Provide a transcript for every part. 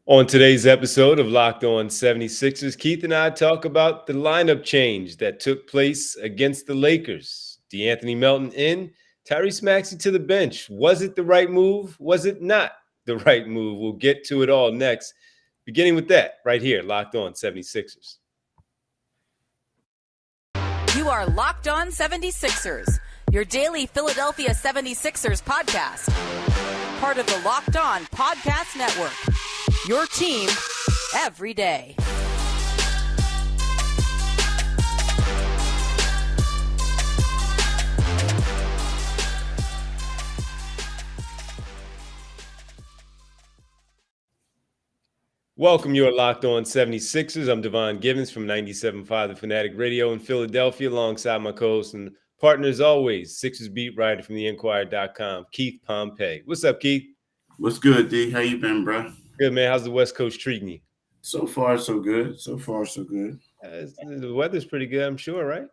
On today's episode of Locked On 76ers, Keith and I talk about the lineup change that took place against the Lakers. DeAnthony Melton in, Tyrese Maxey to the bench. Was it the right move? Was it not the right move? We'll get to it all next, beginning with that right here, Locked On 76ers. You are Locked On 76ers, your daily Philadelphia 76ers podcast. Part of the Locked On Podcast Network. Your team every day. Welcome, you're Locked On 76ers. I'm Devon Givens from 97.5 The Fanatic Radio in Philadelphia, alongside my co-host and partner as always, Sixers beat writer from theinquirer.com, Keith Pompey. What's up, Keith? What's good, D? How you been, bro? Good, man. How's the West Coast treating you? So far, so good. So far, so good. The weather's pretty good, I'm sure, right?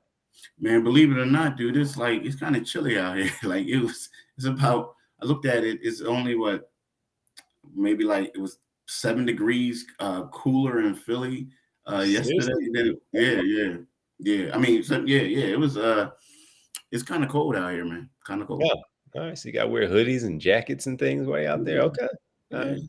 Man, believe it or not, dude, it's kind of chilly out here. It's about, I looked at it, it's only maybe it was 7 degrees cooler in Philly yesterday. Yeah. I mean, it was, it's kind of cold out here, man. Kind of cold. Yeah. All right. So you got to wear hoodies and jackets and things way out there. Okay. All right.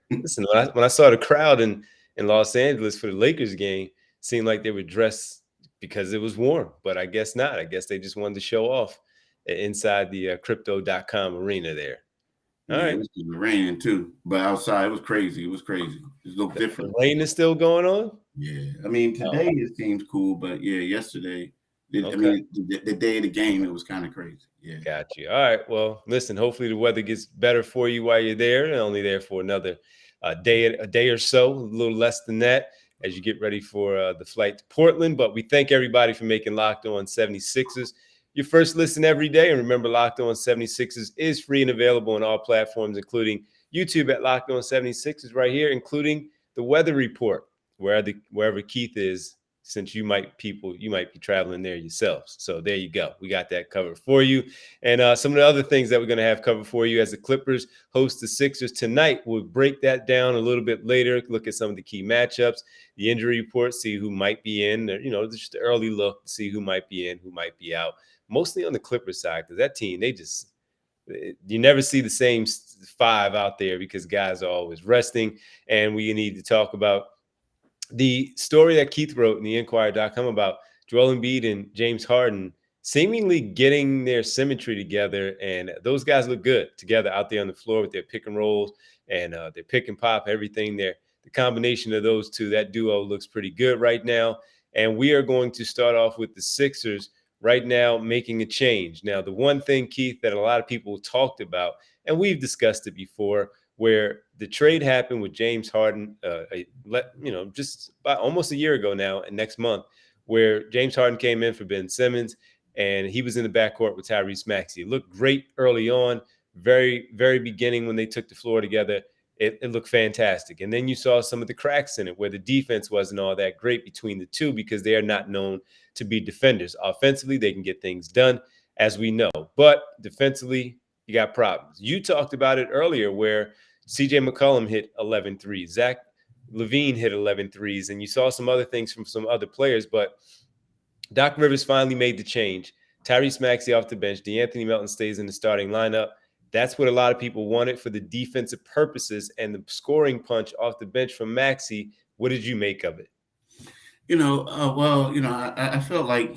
Listen, when I saw the crowd in Los Angeles for the Lakers game, it seemed like they were dressed because it was warm, but I guess not. I guess they just wanted to show off inside the crypto.com arena there. All right. It was raining too, but outside it was crazy. It was crazy. It looked different. The rain is still going on? Yeah. I mean, today it seems cool, but yeah, yesterday, I mean, the day of the game, it was kind of crazy. Yeah. Got you. All right. Well, listen, hopefully the weather gets better for you while you're there. And only there for another day or so, a little less than that, as you get ready for the flight to Portland. But we thank everybody for making Locked On 76ers your first listen every day. And remember, Locked On 76ers is free and available on all platforms, including YouTube at Locked On 76ers right here, including the weather report, wherever Keith is, since you might be traveling there yourselves. So there you go. We got that covered for you. And some of the other things that we're going to have covered for you as the Clippers host the Sixers tonight. We'll break that down a little bit later, look at some of the key matchups, the injury report, see who might be in, just an early look to see who might be in, who might be out, mostly on the Clippers side, because that team, you never see the same five out there because guys are always resting. And we need to talk about the story that Keith wrote in theinquirer.com about Joel Embiid and James Harden seemingly getting their symmetry together, and those guys look good together out there on the floor with their pick and rolls and their pick and pop, everything there. The combination of those two, that duo looks pretty good right now. And we are going to start off with the Sixers right now making a change. Now, the one thing, Keith, that a lot of people talked about, and we've discussed it before, where the trade happened with James Harden, just about almost a year ago now, and next month, where James Harden came in for Ben Simmons, and he was in the backcourt with Tyrese Maxey. It looked great early on, very, very beginning when they took the floor together. It looked fantastic. And then you saw some of the cracks in it where the defense wasn't all that great between the two because they are not known to be defenders. Offensively, they can get things done, as we know. But defensively, you got problems. You talked about it earlier where CJ McCollum hit 11 threes. Zach LaVine hit 11 threes. And you saw some other things from some other players. But Doc Rivers finally made the change. Tyrese Maxey off the bench. DeAnthony Melton stays in the starting lineup. That's what a lot of people wanted for the defensive purposes. And the scoring punch off the bench from Maxey, what did you make of it? I felt like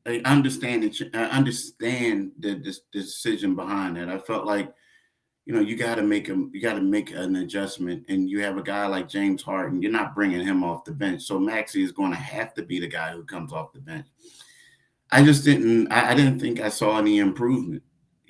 I understand the decision behind it. I felt like, you got to make an adjustment, and you have a guy like James Harden. You're not bringing him off the bench, so Maxey is going to have to be the guy who comes off the bench. I didn't think I saw any improvement,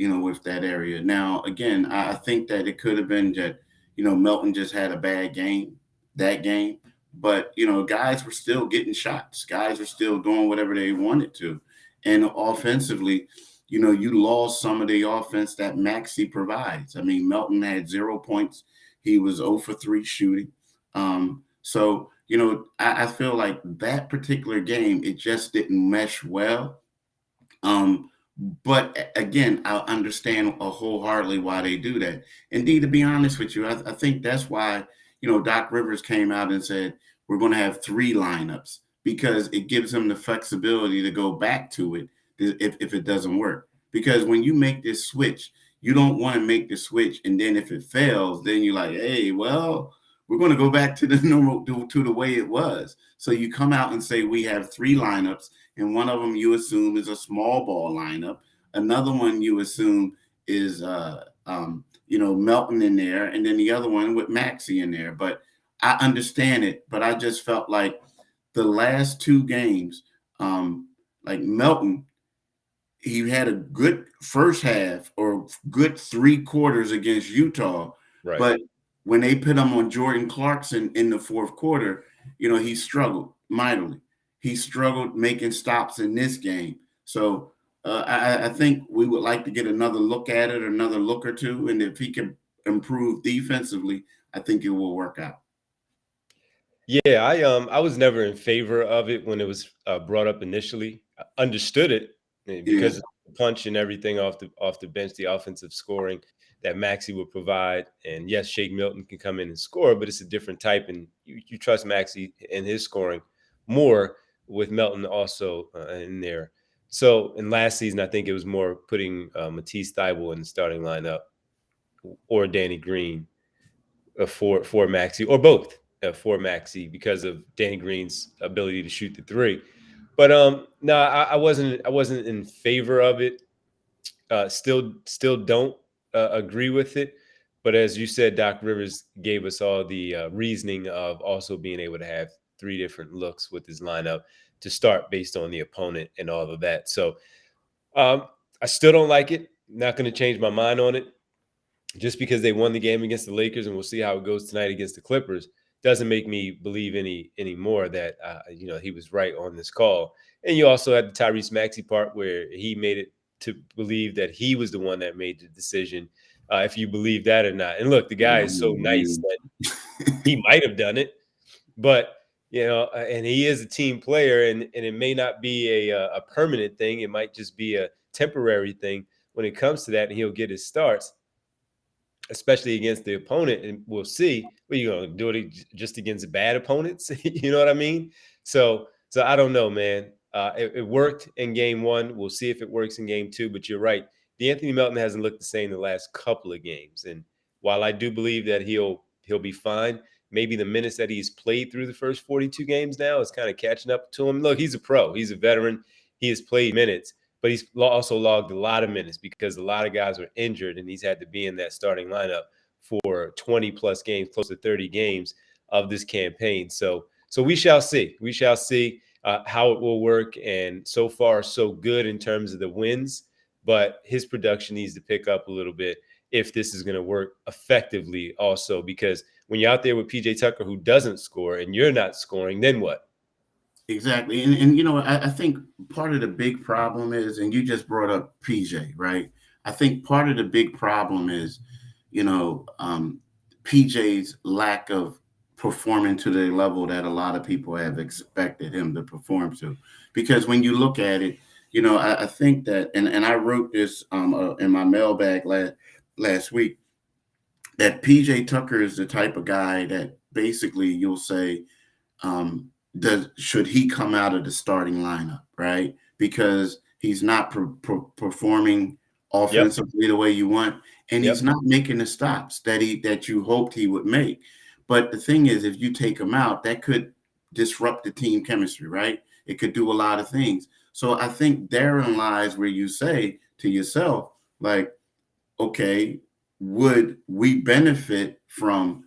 with that area. Now, again, I think that it could have been that, Melton just had a bad game that game. But, guys were still getting shots. Guys were still doing whatever they wanted to. And offensively, you lost some of the offense that Maxey provides. I mean, Melton had 0 points. He was 0 for 3 shooting. So, I feel like that particular game, it just didn't mesh well. But again, I understand wholeheartedly why they do that. Indeed, to be honest with you, I think that's why, Doc Rivers came out and said, we're going to have 3 lineups because it gives him the flexibility to go back to it if it doesn't work. Because when you make this switch, you don't want to make the switch. And then if it fails, then you're like, hey, well, we're going to go back to the normal, to the way it was. So you come out and say, we have 3 lineups, and one of them you assume is a small ball lineup. Another one you assume is, Melton in there, and then the other one with Maxey in there. But I understand it, but I just felt like the last 2 games, like Melton, he had a good first half or good 3 quarters against Utah. Right. But when they put him on Jordan Clarkson in the 4th quarter, he struggled mightily. He struggled making stops in this game. So I think we would like to get another look at it, another look or two. And if he can improve defensively, I think it will work out. Yeah, I was never in favor of it when it was brought up initially. I understood it because of the punch and everything off the bench, the offensive scoring that Maxey would provide. And yes, Shake Milton can come in and score, but it's a different type. And you trust Maxey and his scoring more with Melton also in there. So in last season, I think it was more putting Matisse Thybulle in the starting lineup or Danny Green for Maxey, or both for Maxey, because of Danny Green's ability to shoot the 3. But no, I wasn't in favor of it. Still don't agree with it. But as you said, Doc Rivers gave us all the reasoning of also being able to have 3 different looks with his lineup to start based on the opponent and all of that. So I still don't like it. Not going to change my mind on it. Just because they won the game against the Lakers, and we'll see how it goes tonight against the Clippers, doesn't make me believe any more that he was right on this call. And you also had the Tyrese Maxey part where he made it to believe that he was the one that made the decision, if you believe that or not. And look, the guy is so nice that he might have done it, but and he is a team player, and it may not be a permanent thing. It might just be a temporary thing when it comes to that, and he'll get his starts, especially against the opponent, and we'll see. Well, you're going to do it just against bad opponents? You know what I mean? So I don't know, man. It worked in game 1. We'll see if it works in game 2, but you're right. D'Anthony Melton hasn't looked the same the last couple of games. And while I do believe that he'll be fine, maybe the minutes that he's played through the first 42 games now is kind of catching up to him. Look, he's a pro. He's a veteran. He has played minutes, but he's also logged a lot of minutes because a lot of guys were injured, and he's had to be in that starting lineup for 20 plus games, close to 30 games of this campaign. So we shall see. We shall see how it will work. And so far, so good in terms of the wins, but his production needs to pick up a little bit if this is going to work effectively also, because when you're out there with PJ Tucker, who doesn't score, and you're not scoring, then what? Exactly. And I think part of the big problem is, and you just brought up PJ, right? I think part of the big problem is, PJ's lack of performing to the level that a lot of people have expected him to perform to. Because when you look at it, I think that, and I wrote this in my mailbag last week, that PJ Tucker is the type of guy that basically you'll say, should he come out of the starting lineup, right? Because he's not performing offensively the way you want, and he's not making the stops that you hoped he would make. But the thing is, if you take him out, that could disrupt the team chemistry, right? It could do a lot of things. So I think therein lies where you say to yourself, like, okay, would we benefit from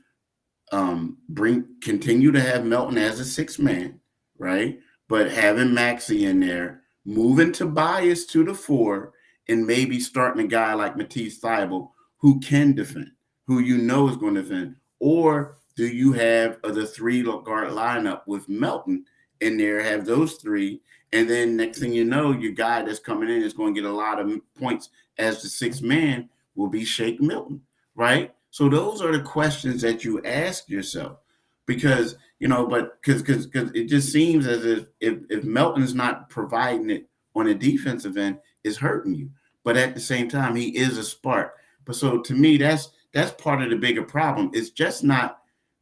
continue to have Melton as a 6th man, right? But having Maxey in there, moving Tobias to the 4, and maybe starting a guy like Matisse Thybulle who can defend, who is going to defend. Or do you have the 3-guard lineup with Melton in there, have those 3, and then next thing you know, your guy that's coming in is going to get a lot of points as the 6th man will be Shake Milton, right? So those are the questions that you ask yourself, because because it just seems as if Melton's not providing it on a defensive end, is hurting you. But at the same time, he is a spark. But so to me, that's part of the bigger problem. It's just not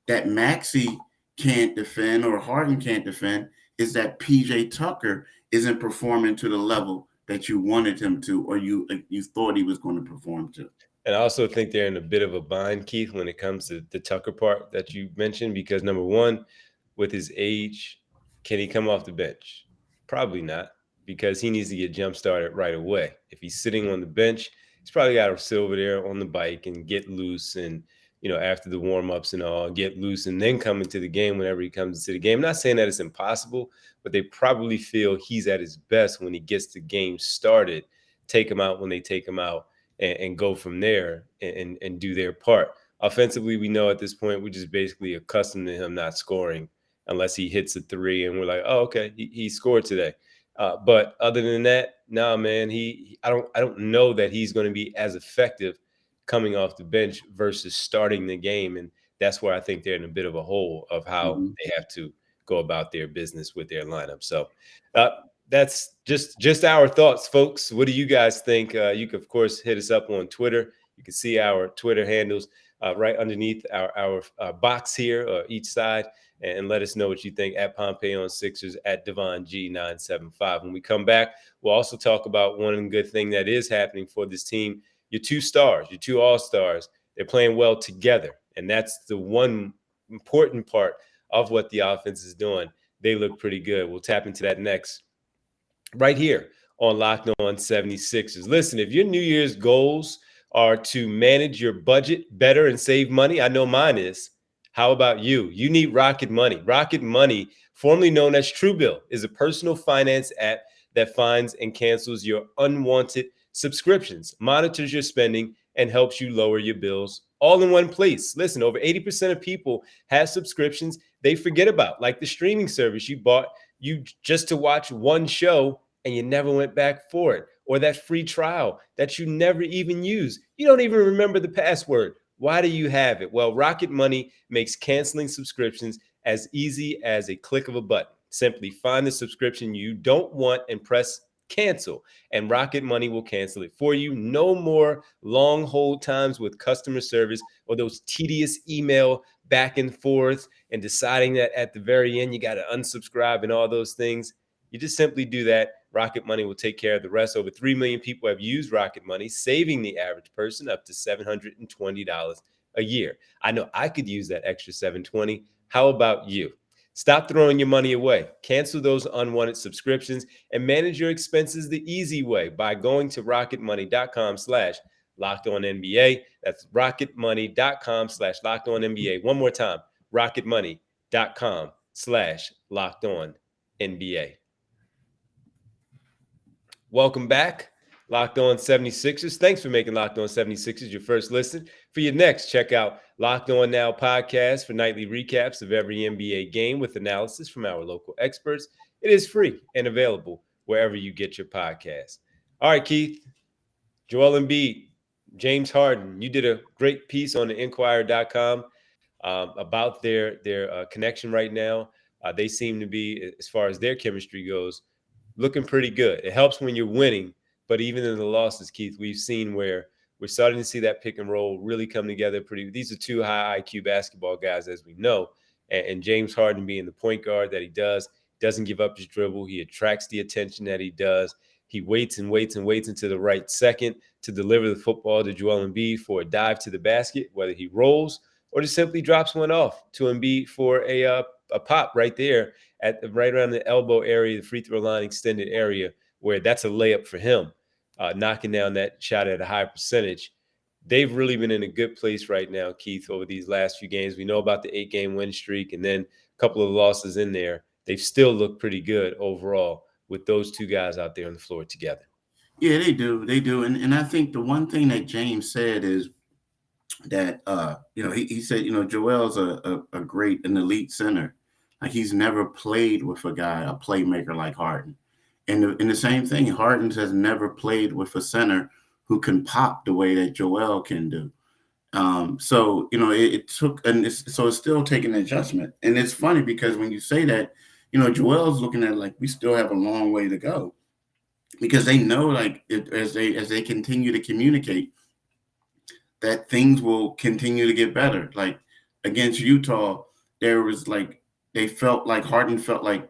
that Maxey can't defend or Harden can't defend is that PJ Tucker isn't performing to the level that you wanted him to, or you thought he was going to perform to. And I also think they're in a bit of a bind, Keith, when it comes to the Tucker part that you mentioned, because number one, with his age, can he come off the bench? Probably not, because he needs to get jump started right away. If he's sitting on the bench, he's probably got to sit over there on the bike and get loose and, after the warm-ups and all, get loose and then come into the game whenever he comes into the game. I'm not saying that it's impossible, but they probably feel he's at his best when he gets the game started. Take him out when they take him out and go from there and do their part. Offensively, we know at this point we're just basically accustomed to him not scoring unless he hits a three, and we're like, oh, okay, he scored today. But other than that, nah, man, I don't know that he's going to be as effective coming off the bench versus starting the game, and that's where I think they're in a bit of a hole of how they have to go about their business with their lineup. So that's just our thoughts, folks. What do you guys think? You can, of course, hit us up on Twitter. You can see our Twitter handles right underneath our box here, each side, and let us know what you think at Pompey on Sixers, at Devon G975. When we come back, we'll also talk about one good thing that is happening for this team. Your two stars, your two all-stars, they're playing well together, and that's the one important part of what the offense is doing. They look pretty good. We'll tap into that next, right here on Locked On 76ers. Listen, if your New Year's goals are to manage your budget better and save money, I know mine is. How about you? You need Rocket Money. Rocket Money, formerly known as Truebill, is a personal finance app that finds and cancels your unwanted subscriptions, monitors your spending, and helps you lower your bills all in one place. Listen, over 80% of people have subscriptions they forget about, like the streaming service you bought you just to watch one show and you never went back for it, or that free trial that you never even use. You don't even remember the password. Why do you have it? Well, Rocket Money makes canceling subscriptions as easy as a click of a button. Simply find the subscription you don't want and press cancel, and Rocket Money will cancel it for you. No more long hold times with customer service or those tedious email back and forth and deciding that at the very end you got to unsubscribe and all those things. You just simply do that. Rocket Money will take care of the rest. Over 3 million people have used Rocket Money, saving the average person up to $720 a year. I know I could use that extra $720. How about you? Stop throwing your money away. Cancel those unwanted subscriptions and manage your expenses the easy way by going to rocketmoney.com/LockedOnNBA. That's rocketmoney.com/LockedOnNBA. One more time, rocketmoney.com/LockedOnNBA. Welcome back. Locked On 76ers. Thanks for making Locked On 76ers your first listen. For your next, check out Locked On Now podcast for nightly recaps of every NBA game with analysis from our local experts. It is free and available wherever you get your podcasts. All right, Keith. Joel Embiid, James Harden. You did a great piece on the Inquirer.com about their connection right now. They seem to be, as far as their chemistry goes, looking pretty good. It helps when you're winning. But even in the losses, Keith, we've seen where we're starting to see that pick and roll really come together pretty. These are two high IQ basketball guys, as we know. And James Harden being the point guard that he doesn't give up his dribble. He attracts the attention that he does. He waits and waits and waits until the right second to deliver the football to Joel Embiid for a dive to the basket, whether he rolls or just simply drops one off to Embiid for a pop right there right around the elbow area, the free throw line extended area, where that's a layup for him. Knocking down that shot at a high percentage. They've really been in a good place right now, Keith, over these last few games. We know about the 8-game win streak and then a couple of losses in there. They've still looked pretty good overall with those two guys out there on the floor together. Yeah, they do. They do. And I think the one thing that James said is that, he said, Joel's an elite center. Like, he's never played with a playmaker like Harden. And the same thing, Harden has never played with a center who can pop the way that Joel can do. So it's still taking an adjustment. And it's funny because when you say that, Joel's looking at like we still have a long way to go, because they know as they continue to communicate that things will continue to get better. Like against Utah, there was like they felt like Harden felt like,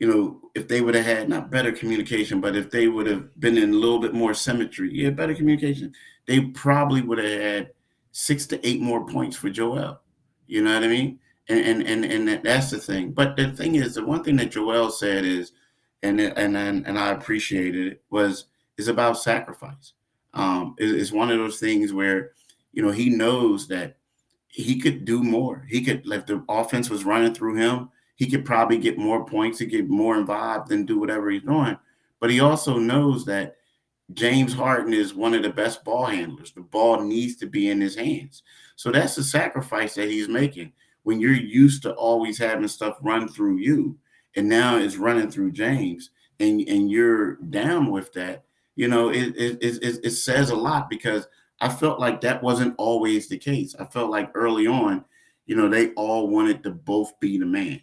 if they would have had not better communication, but if they would have been in a little bit more symmetry, better communication, they probably would have had 6 to 8 more points for Joel. You know what I mean? And that's the thing. But the thing is, the one thing that Joel said is, and I appreciated it, is about sacrifice. It's one of those things where, he knows that he could do more. He could, if the offense was running through him, he could probably get more points, he get more involved and do whatever he's doing. But he also knows that James Harden is one of the best ball handlers. The ball needs to be in his hands. So that's the sacrifice that he's making. When you're used to always having stuff run through you, and now it's running through James, and you're down with that, it says a lot, because I felt like that wasn't always the case. I felt like early on, they all wanted to both be the man.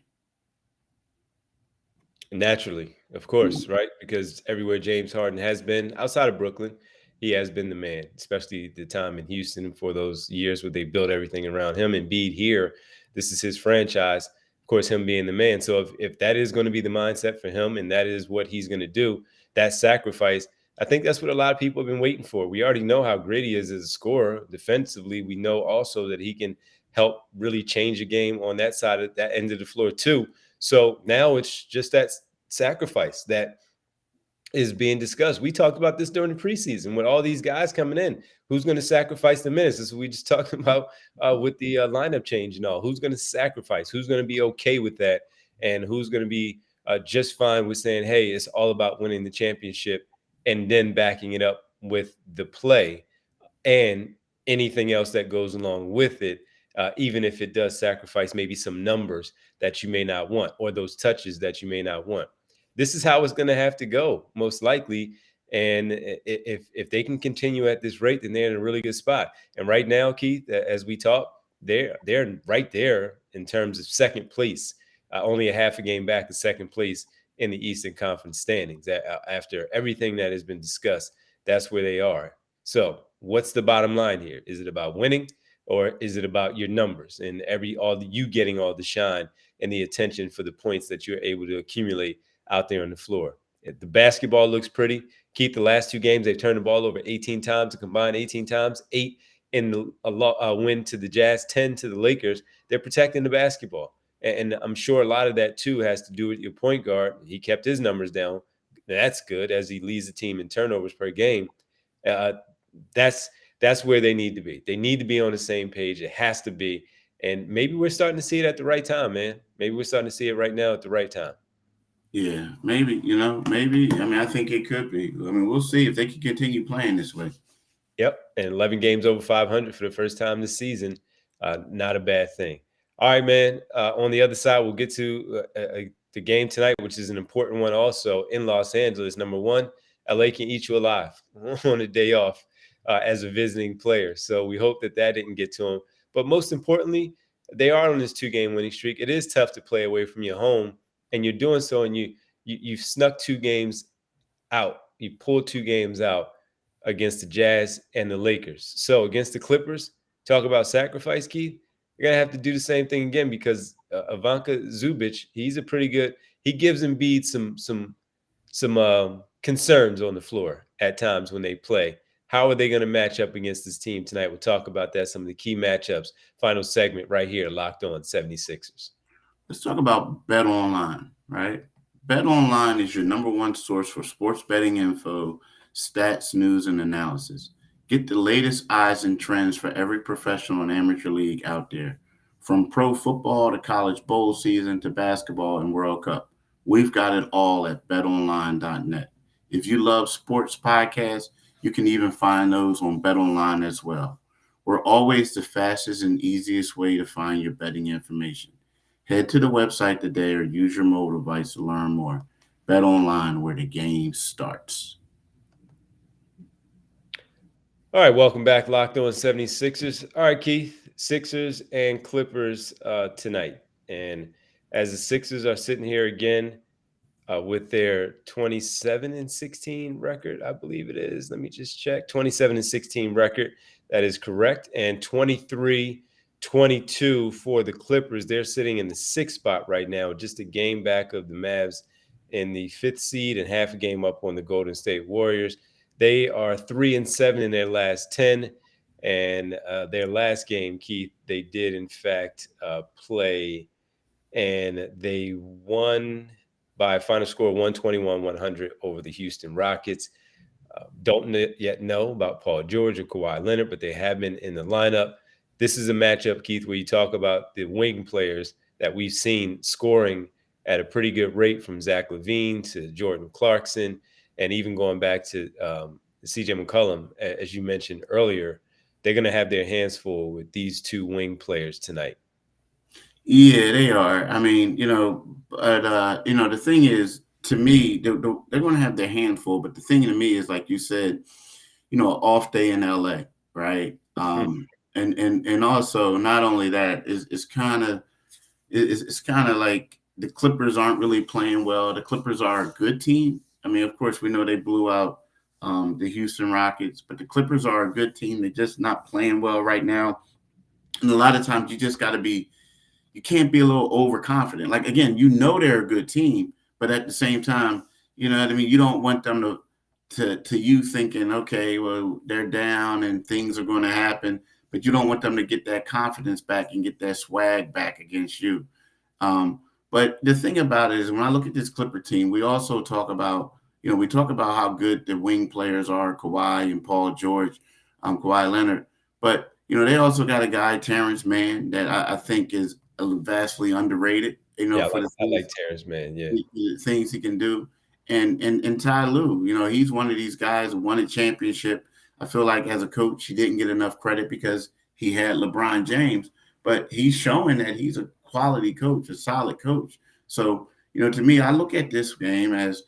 Naturally, of course, right? Because everywhere James Harden has been outside of Brooklyn, he has been the man, especially the time in Houston for those years where they built everything around him. Embiid here, this is his franchise. Of course, him being the man. So if that is going to be the mindset for him and that is what he's going to do, that sacrifice, I think that's what a lot of people have been waiting for. We already know how great he is as a scorer. Defensively, we know also that he can help really change a game on that side of that end of the floor too. So now it's just that sacrifice that is being discussed. We talked about this during the preseason with all these guys coming in. Who's going to sacrifice the minutes? This is what we just talked about with the lineup change and all. Who's going to sacrifice? Who's going to be okay with that? And who's going to be just fine with saying, hey, it's all about winning the championship and then backing it up with the play and anything else that goes along with it, even if it does sacrifice maybe some numbers that you may not want or those touches that you may not want. This is how it's going to have to go, most likely. And if they can continue at this rate, then they're in a really good spot. And right now, Keith, as we talk, they're right there in terms of second place, only a half a game back to second place in the Eastern Conference standings. After everything that has been discussed, that's where they are. So what's the bottom line here? Is it about winning or is it about your numbers and you getting all the shine and the attention for the points that you're able to accumulate out there on the floor? The basketball looks pretty. Keep the last two games, they've turned the ball over 18 times, a combined 18 times, 8 in the win to the Jazz, 10 to the Lakers. They're protecting the basketball. And I'm sure a lot of that, too, has to do with your point guard. He kept his numbers down. That's good as he leads the team in turnovers per game. That's where they need to be. They need to be on the same page. It has to be. And maybe we're starting to see it at the right time, man. Maybe we're starting to see it right now at the right time. Yeah, maybe, maybe. I mean, I think it could be. I mean, we'll see if they can continue playing this way. Yep. And 11 games over 500 for the first time this season. Not a bad thing. All right, man. On the other side, we'll get to the game tonight, which is an important one also in Los Angeles. Number one, LA can eat you alive on a day off as a visiting player. So we hope that didn't get to them. But most importantly, they are on this 2-game winning streak. It is tough to play away from your home, and you're doing so, and you've snuck 2 games out. You pulled 2 games out against the Jazz and the Lakers. So against the Clippers, talk about sacrifice, Keith. You're gonna have to do the same thing again because Ivanka Zubic, he's a pretty good. He gives Embiid some concerns on the floor at times when they play. How are they going to match up against this team tonight? We'll talk about that, some of the key matchups. Final segment right here, Locked On 76ers. Let's talk about Bet Online, right? Bet Online is your number one source for sports betting info, stats, news, and analysis. Get the latest odds and trends for every professional and amateur league out there. From pro football to college bowl season to basketball and World Cup. We've got it all at betonline.net. If you love sports podcasts, you can even find those on BetOnline as well. We're always the fastest and easiest way to find your betting information. Head to the website today or use your mobile device to learn more. BetOnline, where the game starts. All right, welcome back, Locked On 76ers. All right, Keith, Sixers and Clippers tonight. And as the Sixers are sitting here again with their 27-16 record, I believe it is. Let me just check. 27-16 record. That is correct. And 23 22 for the Clippers. They're sitting in the 6th spot right now, just a game back of the Mavs in the 5th seed and half a game up on the Golden State Warriors. They are 3-7 in their last 10. And their last game, Keith, they did, in fact, play, and they won by a final score of 121-100 over the Houston Rockets. Don't yet know about Paul George or Kawhi Leonard, but they have been in the lineup. This is a matchup, Keith, where you talk about the wing players that we've seen scoring at a pretty good rate, from Zach LaVine to Jordan Clarkson, and even going back to CJ McCollum, as you mentioned earlier. They're going to have their hands full with these two wing players tonight. Yeah, they are. I mean, but the thing is, to me, they're going to have their handful. But the thing to me is, like you said, off day in LA, right? And also, not only that, it's kind of like the Clippers aren't really playing well. The Clippers are a good team. I mean, of course, we know they blew out the Houston Rockets, but the Clippers are a good team. They're just not playing well right now. And a lot of times you just got to be, you can't be a little overconfident. Like, again, they're a good team, but at the same time, you know what I mean? You don't want them to you thinking, okay, well, they're down and things are going to happen, but you don't want them to get that confidence back and get that swag back against you. But the thing about it is, when I look at this Clipper team, we also talk about, we talk about how good the wing players are, Kawhi and Paul George, Kawhi Leonard. But, they also got a guy, Terrence Mann, that I think is vastly underrated, I like Terrence Mann, the things he can do. And Ty Lue, he's one of these guys who won a championship. I feel like as a coach, he didn't get enough credit because he had LeBron James, but he's showing that he's a quality coach, a solid coach. So, to me, I look at this game as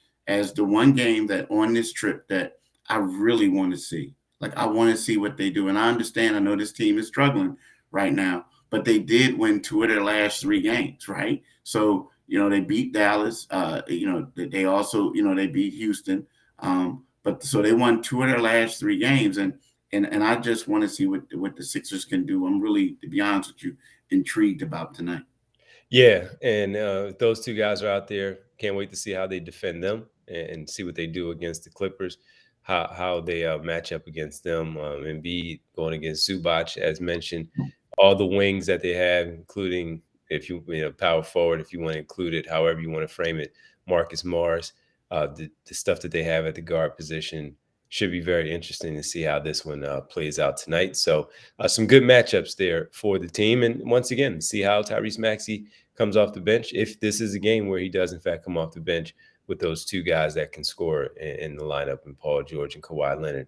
the one game that on this trip that I really want to see. Like, I want to see what they do. And I know this team is struggling right now, but they did win 2 of their last 3 games, right? So, they beat Dallas. They also, they beat Houston. But so they won 2 of their last 3 games. And I just want to see what the Sixers can do. I'm really, to be honest with you, intrigued about tonight. Yeah, and those two guys are out there. Can't wait to see how they defend them and see what they do against the Clippers, how they match up against them. Embiid going against Zubac, as mentioned, all the wings that they have, including, if you power forward, if you want to include it, however you want to frame it, Marcus Morris, the stuff that they have at the guard position. Should be very interesting to see how this one plays out tonight. So some good matchups there for the team. And once again, see how Tyrese Maxey comes off the bench. If this is a game where he does, in fact, come off the bench with those two guys that can score in the lineup, and Paul George and Kawhi Leonard,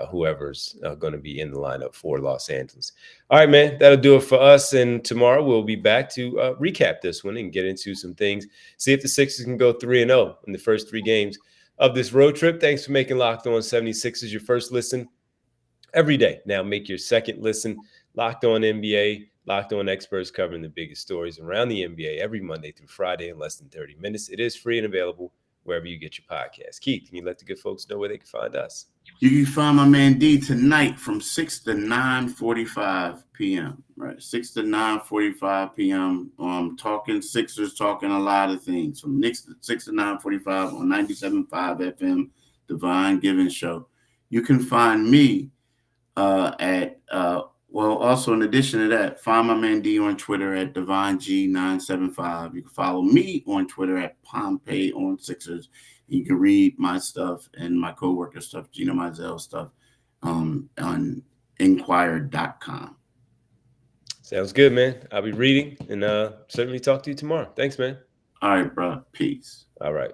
whoever's going to be in the lineup for Los Angeles. All right, man, that'll do it for us. And tomorrow we'll be back to recap this one and get into some things, see if the Sixers can go 3-0 in the first 3 games of this road trip. Thanks for making Locked On 76ers your first listen every day. Now make your second listen Locked On NBA, Locked On experts covering the biggest stories around the NBA every Monday through Friday in less than 30 minutes. It is free and available wherever you get your podcast. Keith, can you let the good folks know where they can find us? You can find my man D tonight from 6 to 9:45 p.m. Right, 6 to 9:45 p.m. Talking Sixers, talking a lot of things from 6 to 9:45 on 97.5 FM, Divine Giving Show. You can find me also in addition to that, find my man D on Twitter at DivineG975. You can follow me on Twitter at Pompey on Sixers. You can read my stuff and my coworker stuff, Gino Mizell stuff, on Inquirer.com. Sounds good, man. I'll be reading and certainly talk to you tomorrow. Thanks, man. All right, bro. Peace. All right.